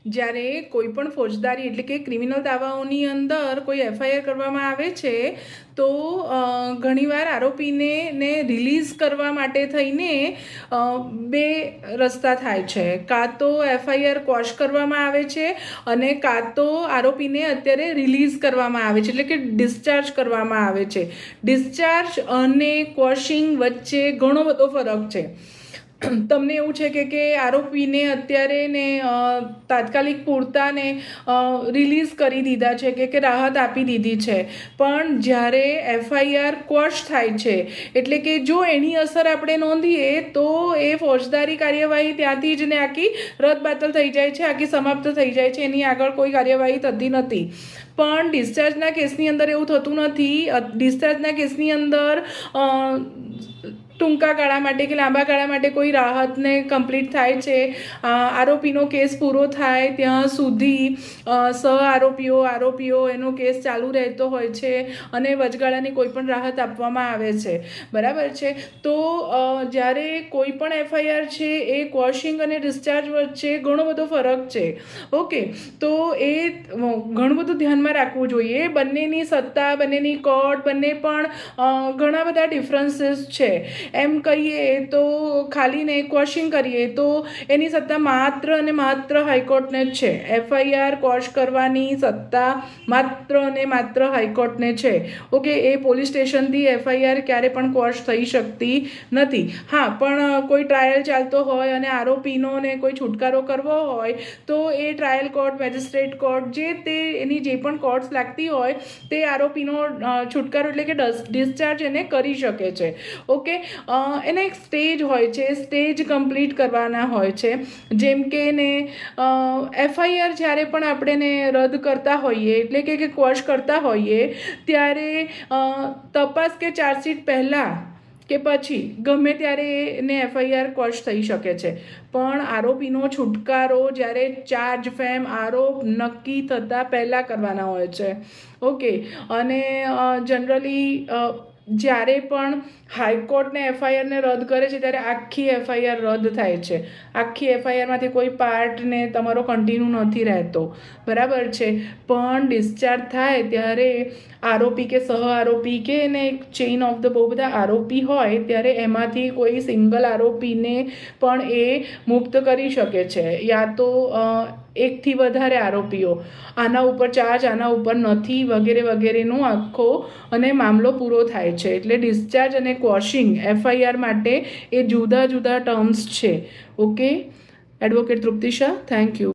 જ્યારે કોઈ પણ ફોજદારી એટલે કે ક્રિમિનલ દાવાઓની અંદર કોઈ એફઆઈઆર કરવામાં આવે છે તો ઘણીવાર આરોપીને રિલીઝ કરવા માટે થઈને બે રસ્તા થાય છે. કાં તો એફઆઈઆર ક્વોશ કરવામાં આવે છે અને કાં તો આરોપીને અત્યારે રિલીઝ કરવામાં આવે છે, એટલે કે ડિસ્ચાર્જ કરવામાં આવે છે. ડિસ્ચાર્જ અને ક્વોશિંગ વચ્ચે ઘણો બધો ફરક છે. તમને એવું છે કે આરોપીને અત્યારે ને તાત્કાલિક પૂરતાને રિલીઝ કરી દીધા છે કે રાહત આપી દીધી છે, પણ જ્યારે એફઆઈઆર ક્વોશ થાય છે એટલે કે જો એની અસર આપણે નોંધીએ તો એ ફોજદારી કાર્યવાહી ત્યાંથી જ ને આખી રદબાતલ થઈ જાય છે, આખી સમાપ્ત થઈ જાય છે, એની આગળ કોઈ કાર્યવાહી થતી નથી. પણ ડિસ્ચાર્જના કેસની અંદર એવું થતું નથી. ડિસ્ચાર્જના કેસની અંદર ટૂંકા ગાળા માટે કે લાંબા ગાળા માટે કોઈ રાહતને કમ્પ્લીટ થાય છે. આરોપીનો કેસ પૂરો થાય ત્યાં સુધી આરોપીઓ એનો કેસ ચાલુ રહેતો હોય છે અને વચગાળાની કોઈ પણ રાહત આપવામાં આવે છે. બરાબર છે. તો જ્યારે કોઈ પણ એફઆઈઆર છે એ ક્વોશિંગ અને ડિસ્ચાર્જ વચ્ચે ઘણો બધો ફરક છે. ઓકે, તો એ ઘણું બધું ધ્યાનમાં રાખવું જોઈએ. બંનેની સત્તા, બંનેની કોર્ટ, બંને પણ ઘણા બધા ડિફરન્સીસ છે. એમ કહીએ તો ખાલીને ક્વોશિંગ કરીએ તો એની સત્તા માત્ર અને માત્ર હાઈકોર્ટને જ છે. એફઆઈઆર ક્વોશ કરવાની સત્તા માત્ર અને માત્ર હાઈકોર્ટને છે. ઓકે, એ પોલીસ સ્ટેશનથી એફઆઈઆર ક્યારે પણ ક્વોશ થઈ શકતી નથી. હા, પણ કોઈ ટ્રાયલ ચાલતો હોય અને આરોપીનો ને કોઈ છુટકારો કરવો હોય તો એ ટ્રાયલ કોર્ટ, મેજિસ્ટ્રેટ કોર્ટ, જે એની જે પણ કોર્ટ્સ લાગતી હોય તે આરોપીનો છુટકારો એટલે કે ડિસ્ચાર્જ એને કરી શકે છે. ઓકે, એના એક સ્ટેજ હોય છે, સ્ટેજ કમ્પ્લીટ કરવાના હોય છે. જેમ કે એફઆઈઆર જ્યારે પણ આપણે રદ કરતા હોઈએ એટલે કે ક્વોશ કરતા હોઈએ ત્યારે તપાસ કે ચાર્જશીટ પહેલાં કે પછી ગમે ત્યારે એને એફઆઈઆર ક્વોશ થઈ શકે છે. પણ આરોપીનો છુટકારો જ્યારે ચાર્જ ફેમ આરોપ નક્કી થતાં પહેલાં કરવાના હોય છે. ઓકે, અને જનરલી જ્યારે પણ હાઈકોર્ટને એફઆઈઆરને રદ કરે છે ત્યારે આખી એફઆઈઆર રદ થાય છે. આખી એફઆઈઆરમાંથી કોઈ પાર્ટને તમારો કન્ટિન્યુ નથી રહેતો. બરાબર છે. પણ ડિસ્ચાર્જ થાય ત્યારે આરોપી કે સહ આરોપી કે એક ચેઇન ઓફ ધ બહુ બધા આરોપી હોય ત્યારે એમાંથી કોઈ સિંગલ આરોપીને પણ એ મુક્ત કરી શકે છે, યા તો એકથી વધારે આરોપીઓ, આના ઉપર ચાર્જ, આના ઉપર નથી, વગેરે વગેરેનો આખો અને મામલો પૂરો થાય છે. એટલે ડિસ્ચાર્જ અને ક્વોશિંગ એફઆઈઆર માટે એ જુદા જુદા ટર્મ્સ છે. Okay, advocate Trupti Shah, thank you.